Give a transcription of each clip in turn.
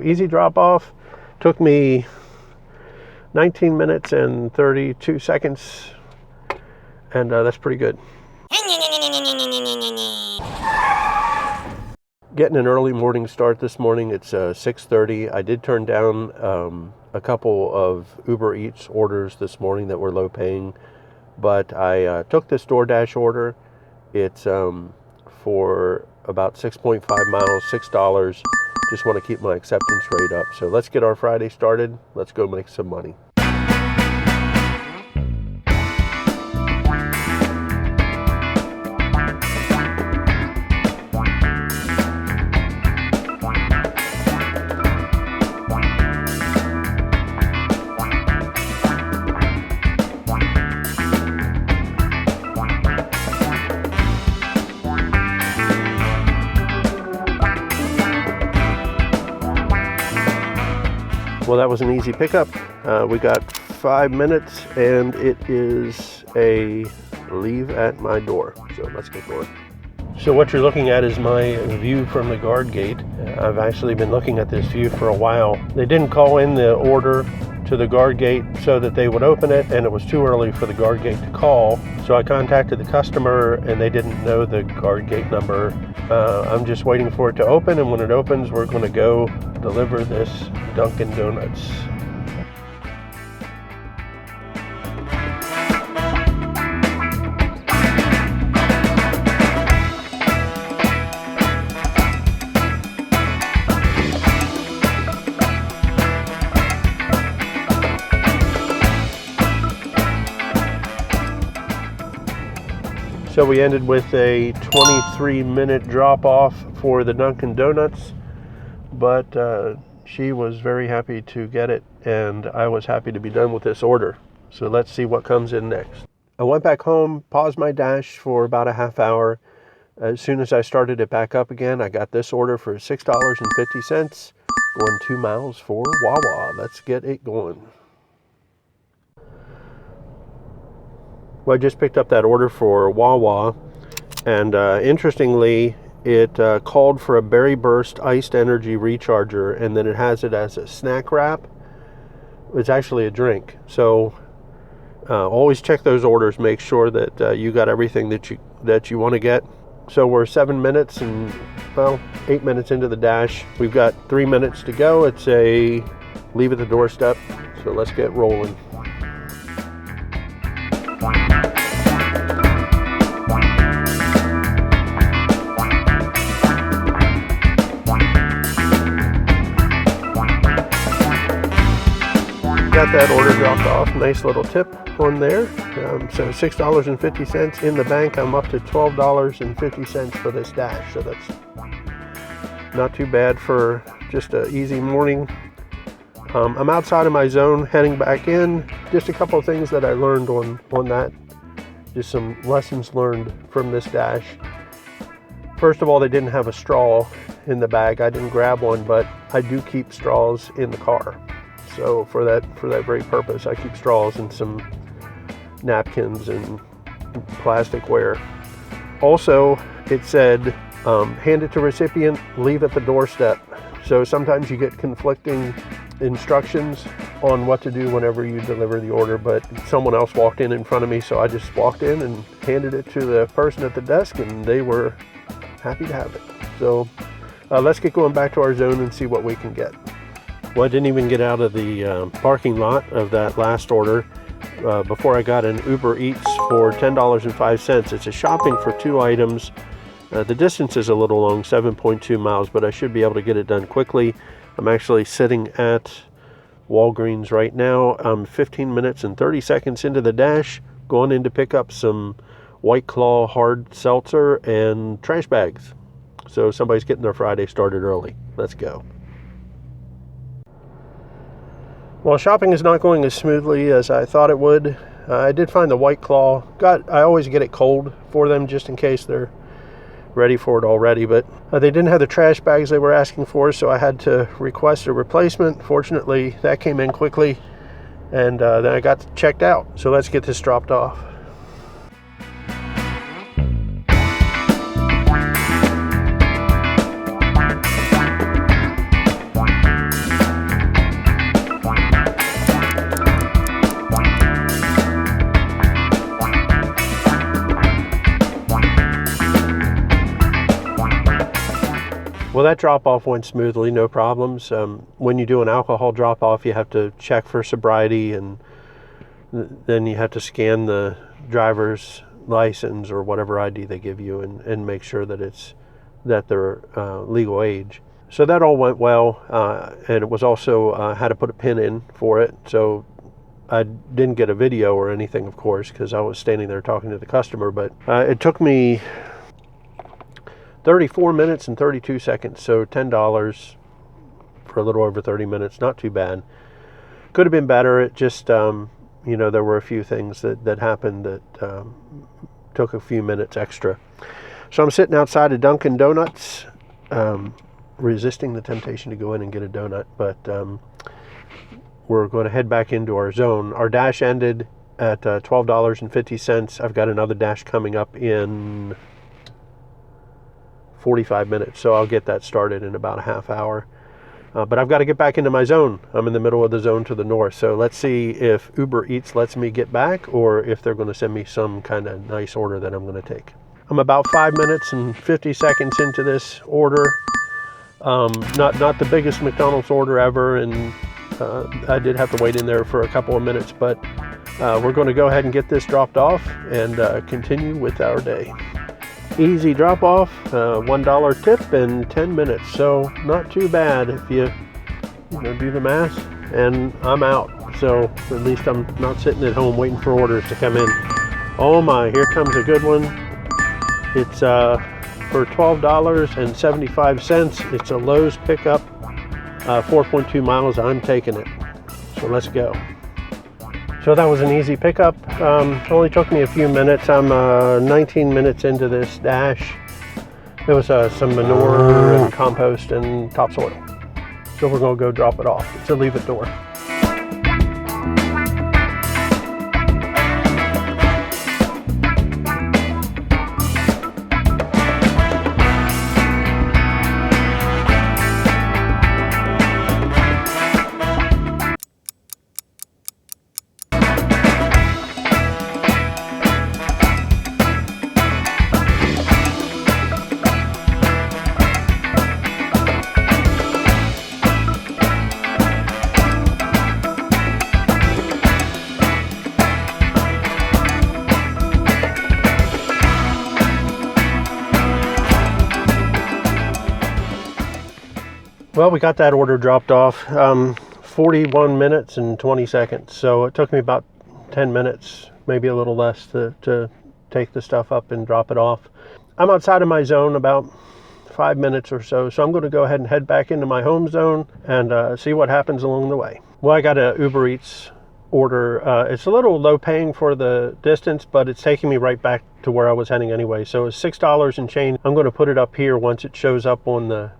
easy drop off. Took me 19 minutes and 32 seconds, and that's pretty good. Getting an early morning start this morning. It's 6:30. I did turn down a couple of Uber Eats orders this morning that were low paying, but I took this DoorDash order. It's for about 6.5 miles, $6. Just want to keep my acceptance rate up. So let's get our Friday started. Let's go make some money. Well, that was an easy pickup. We got 5 minutes, and it is a leave at my door. So let's get going. So what you're looking at is my view from the guard gate. I've actually been looking at this view for a while. They didn't call in the order to the guard gate so that they would open it, and it was too early for the guard gate to call. So I contacted the customer, and they didn't know the guard gate number. I'm just waiting for it to open, and when it opens, we're going to go deliver this Dunkin Donuts. So we ended with a 23-minute drop-off for the Dunkin Donuts, but she was very happy to get it, and I was happy to be done with this order. So let's see what comes in next. I went back home, paused my dash for about a half hour. As soon as I started it back up again, I got this order for $6.50, going 2 miles for Wawa. Let's get it going. Well, I just picked up that order for Wawa, and interestingly, it called for a Berry Burst iced energy recharger, and then it has it as a snack wrap. It's actually a drink. So always check those orders. Make sure that you got everything that you want to get. So we're 7 minutes and, well, 8 minutes into the dash. We've got 3 minutes to go. It's a leave at the doorstep. So let's get rolling. Got that order dropped off. Nice little tip on there. So $6.50 in the bank. I'm up to $12.50 for this dash. So that's not too bad for just an easy morning. I'm outside of my zone, heading back in. Just a couple of things that I learned on that. Just some lessons learned from this dash. First of all, they didn't have a straw in the bag. I didn't grab one, but I do keep straws in the car. So for that very purpose, I keep straws and some napkins and plasticware. Also, it said, hand it to recipient, leave at the doorstep. So sometimes you get conflicting instructions on what to do whenever you deliver the order, but someone else walked in front of me, so I just walked in and handed it to the person at the desk, and they were happy to have it. So let's get going back to our zone and see what we can get. Well, I didn't even get out of the parking lot of that last order before I got an Uber Eats for $10.05. It's a shopping for 2 items. The distance is a little long, 7.2 miles, but I should be able to get it done quickly. I'm actually sitting at Walgreens right now. I'm 15 minutes and 30 seconds into the dash, going in to pick up some White Claw hard seltzer and trash bags. So somebody's getting their Friday started early. Let's go. Well, shopping is not going as smoothly as I thought it would. I did find the White Claw. I always get it cold for them just in case they're ready for it already, but they didn't have the trash bags they were asking for, so I had to request a replacement. Fortunately, that came in quickly, and then I got checked out. So let's get this dropped off. Well, that drop-off went smoothly, no problems. When you do an alcohol drop-off, you have to check for sobriety, and then you have to scan the driver's license or whatever ID they give you and make sure that they're legal age. So that all went well, and it was also had to put a pin in for it. So I didn't get a video or anything, of course, because I was standing there talking to the customer, but it took me 34 minutes and 32 seconds, so $10 for a little over 30 minutes, not too bad. Could have been better. It just, there were a few things that happened that took a few minutes extra. So I'm sitting outside of Dunkin Donuts, resisting the temptation to go in and get a donut, but we're going to head back into our zone. Our dash ended at $12.50. I've got another dash coming up in 45 minutes, so I'll get that started in about a half hour. But I've got to get back into my zone. I'm in the middle of the zone to the north, so let's see if Uber Eats lets me get back or if they're going to send me some kind of nice order that I'm going to take. I'm about 5 minutes and 50 seconds into this order. Not the biggest McDonald's order ever, and I did have to wait in there for a couple of minutes, but we're going to go ahead and get this dropped off and continue with our day. Easy drop off, $1 tip, and 10 minutes, so not too bad if you do the math. And I'm out, so at least I'm not sitting at home waiting for orders to come in. Oh my, here comes a good one. It's for $12.75. It's a Lowe's pickup, 4.2 miles. I'm taking it, so let's go. So that was an easy pickup. Only took me a few minutes. I'm 19 minutes into this dash. It was some manure and compost and topsoil. So we're gonna go drop it off. It's a leave it door. Well, we got that order dropped off, 41 minutes and 20 seconds. So it took me about 10 minutes, maybe a little less, to take the stuff up and drop it off. I'm outside of my zone about 5 minutes or so, so I'm going to go ahead and head back into my home zone and see what happens along the way. Well, I got a Uber Eats order. It's a little low paying for the distance, but it's taking me right back to where I was heading anyway. So it's $6 and change. I'm going to put it up here once it shows up on the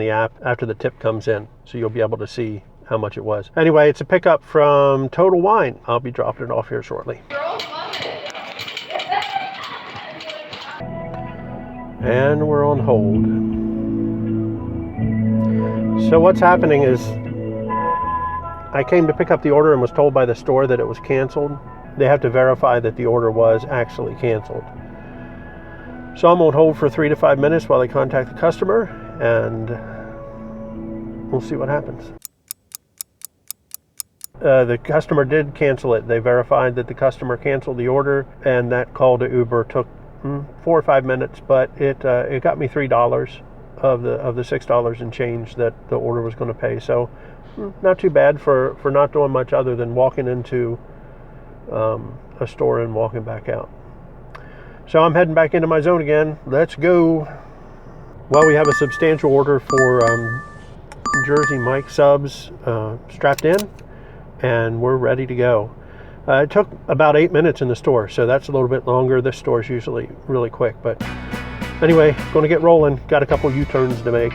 app after the tip comes in, so you'll be able to see how much it was. Anyway, it's a pickup from Total Wine. I'll be dropping it off here shortly. And we're on hold. So what's happening is I came to pick up the order and was told by the store that it was canceled. They have to verify that the order was actually canceled. So I'm on hold for 3 to 5 minutes while they contact the customer, and we'll see what happens. The customer did cancel it. They verified that the customer canceled the order, and that call to Uber took 4 or 5 minutes, but it got me $3 of the $6 and change that the order was going to pay. So not too bad for not doing much other than walking into a store and walking back out. So I'm heading back into my zone again. Let's go. Well, we have a substantial order for Jersey Mike subs strapped in, and we're ready to go. It took about 8 minutes in the store, so that's a little bit longer. This store is usually really quick, but anyway, going to get rolling. Got a couple U-turns to make.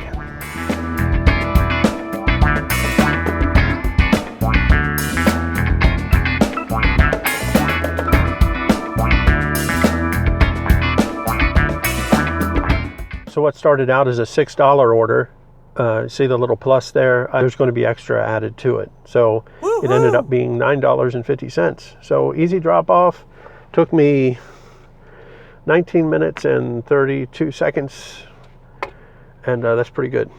So what started out as a $6 order, see the little plus there? There's going to be extra added to it. So it ended up being $9.50. So easy drop off. Took me 19 minutes and 32 seconds. and that's pretty good.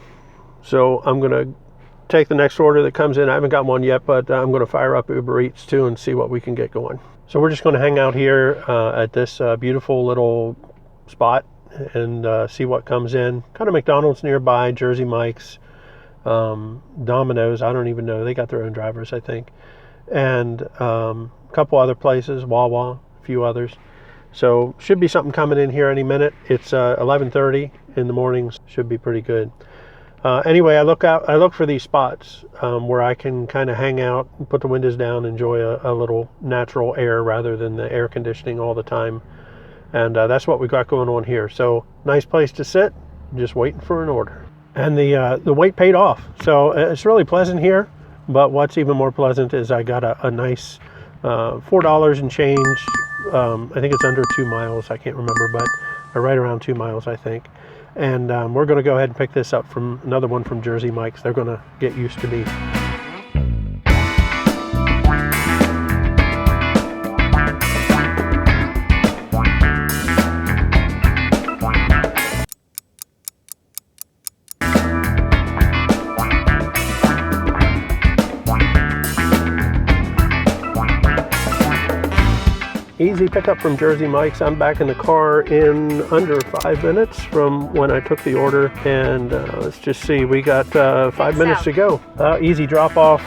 So I'm gonna take the next order that comes in. I haven't got one yet, but I'm gonna fire up Uber Eats too and see what we can get going. So we're just gonna hang out here at this beautiful little spot and see what comes in. Kind of McDonald's nearby, Jersey Mike's, Domino's, I don't even know, they got their own drivers, I think, and a couple other places, Wawa, a few others. So should be something coming in here any minute. It's 11:30 in the mornings, should be pretty good. Anyway, I look for these spots where I can kind of hang out, put the windows down, enjoy a little natural air rather than the air conditioning all the time. And that's what we got going on here. So nice place to sit, just waiting for an order. And the wait paid off. So it's really pleasant here. But what's even more pleasant is I got a nice $4 and change. I think it's under 2 miles. I can't remember, but right around 2 miles, I think. And we're going to go ahead and pick this up from another one from Jersey Mike's. They're going to get used to me. Easy pickup from Jersey Mike's. I'm back in the car in under 5 minutes from when I took the order, and let's just see, we got 5 minutes to go. Easy drop off,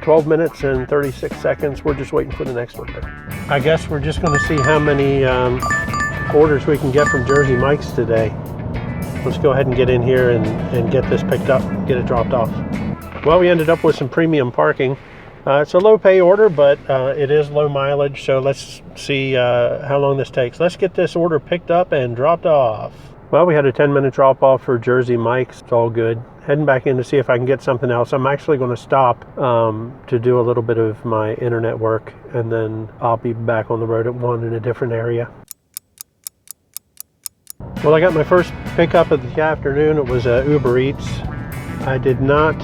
12 minutes and 36 seconds. We're just waiting for the next order. I guess we're just going to see how many orders we can get from Jersey Mike's today. Let's go ahead and get in here and get this picked up, get it dropped off. Well, we ended up with some premium parking. It's a low pay order, but it is low mileage, so let's see how long this takes. Let's get this order picked up and dropped off. Well, we had a 10-minute drop off for Jersey Mike's. It's all good. Heading back in to see if I can get something else. I'm actually going to stop to do a little bit of my internet work, and then I'll be back on the road at 1 in a different area. Well, I got my first pickup of the afternoon. It was Uber Eats. I did not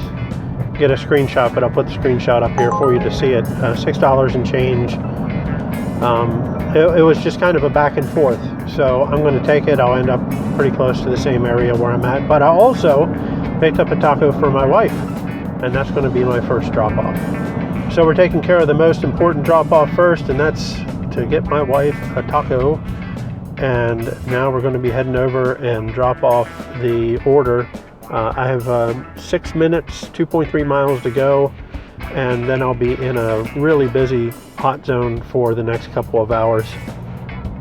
get a screenshot, but I'll put the screenshot up here for you to see it. $6 and change. It was just kind of a back and forth, so I'm going to take it. I'll end up pretty close to the same area where I'm at, but I also picked up a taco for my wife, and that's going to be my first drop off. So we're taking care of the most important drop off first, and that's to get my wife a taco. And now we're going to be heading over and drop off the order. I have 6 minutes, 2.3 miles to go, and then I'll be in a really busy hot zone for the next couple of hours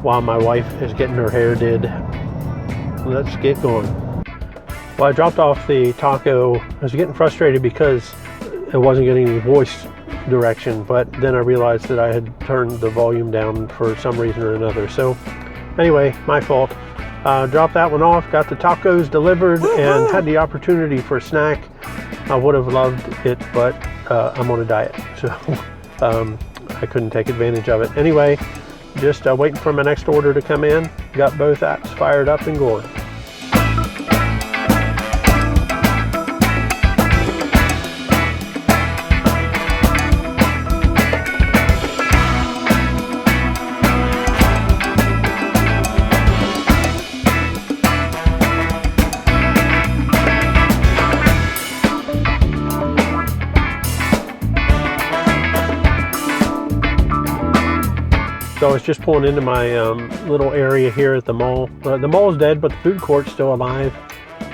while my wife is getting her hair did. Let's get going. Well, I dropped off the taco. I was getting frustrated because it wasn't getting any voice direction, but then I realized that I had turned the volume down for some reason or another. So anyway, my fault. Dropped that one off, got the tacos delivered, and had the opportunity for a snack. I would have loved it, but I'm on a diet, so I couldn't take advantage of it. Anyway, just waiting for my next order to come in. Got both apps fired up and going. So I was just pulling into my little area here at the mall. The mall's dead, but the food court's still alive.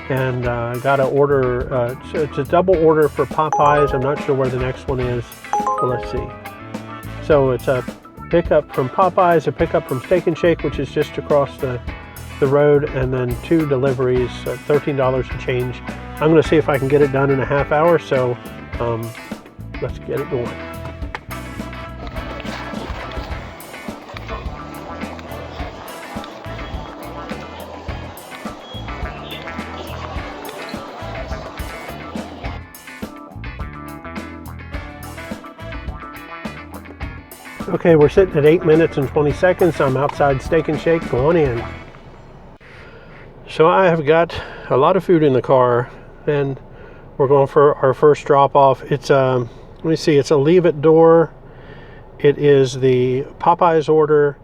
And I got an order, it's a double order for Popeyes. I'm not sure where the next one is, but let's see. So it's a pickup from Popeyes, a pickup from Steak and Shake, which is just across the road, and then 2 deliveries, $13 and change. I'm gonna see if I can get it done in a half hour, so let's get it going. Okay, we're sitting at 8 minutes and 20 seconds. I'm outside Steak and Shake, going in. So I have got a lot of food in the car, and we're going for our first drop off. It's let me see, it's a leave at door. It is the Popeyes order,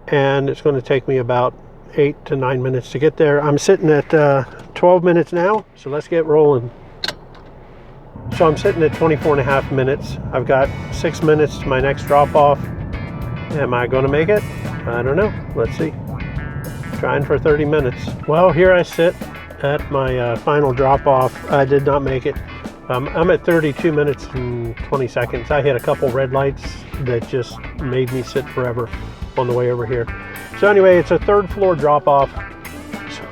and it's going to take me about 8 to 9 minutes to get there. I'm sitting at 12 minutes now, so let's get rolling. So I'm sitting at 24.5 minutes. I've got 6 minutes to my next drop off. Am I going to make it? I don't know. Let's see. Trying for 30 minutes. Well, here I sit at my final drop off. I did not make it. I'm at 32 minutes and 20 seconds. I hit a couple red lights that just made me sit forever on the way over here. So anyway, it's a third floor drop off.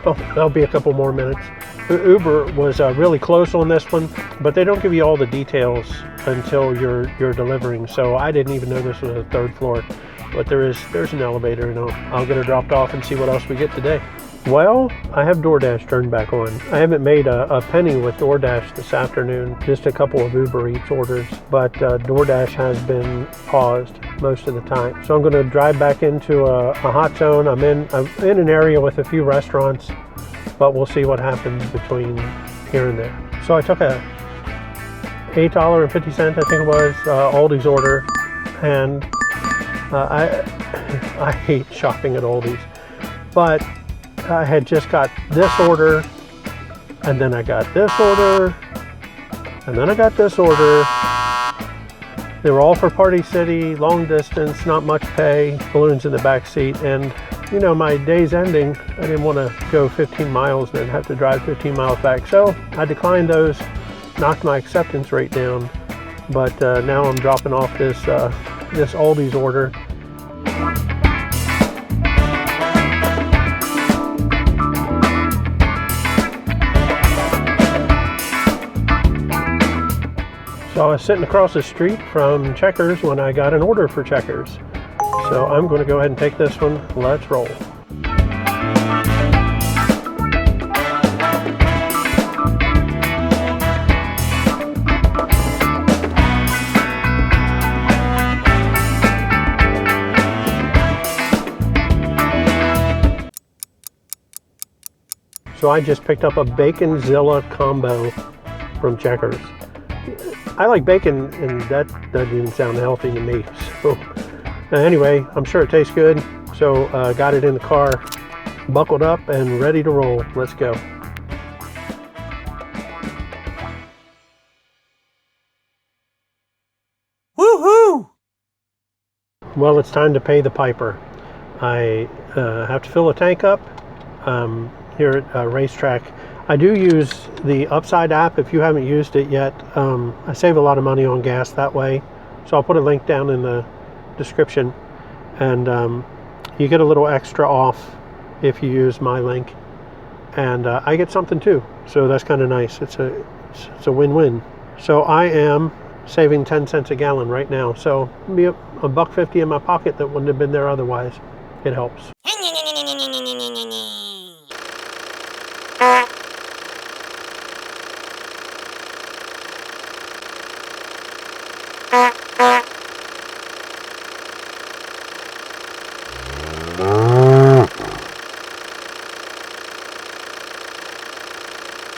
So that'll be a couple more minutes. Uber was really close on this one, but they don't give you all the details until you're delivering. So I didn't even know this was a third floor, but there's an elevator, and I'll get her dropped off and see what else we get today. Well, I have DoorDash turned back on. I haven't made a penny with DoorDash this afternoon, just a couple of Uber Eats orders, but DoorDash has been paused most of the time. So I'm going to drive back into a hot zone. I'm in an area with a few restaurants, but we'll see what happens between here and there. So I took a $8.50, I think it was, Aldi's order, and I hate shopping at Aldi's, but I had just got this order, and then I got this order, and then I got this order. They were all for Party City, long distance, not much pay, balloons in the back seat, and you know, my day's ending. I didn't want to go 15 miles and then have to drive 15 miles back. So I declined those, knocked my acceptance rate down, but now I'm dropping off this Aldi's order. So I was sitting across the street from Checkers when I got an order for Checkers. So I'm going to go ahead and take this one. Let's roll. So I just picked up a Baconzilla combo from Checkers. I like bacon, and that doesn't even sound healthy to me. So anyway, I'm sure it tastes good. So got it in the car, buckled up, and ready to roll. Let's go. Woohoo! Well, it's time to pay the piper. I have to fill a tank up here at Racetrack. I do use the Upside app. If you haven't used it yet, I save a lot of money on gas that way. So I'll put a link down in the description, and you get a little extra off if you use my link, and I get something too. So that's kind of nice. It's a win-win. So I am saving 10 cents a gallon right now. So it'll be $1.50 in my pocket that wouldn't have been there otherwise. It helps.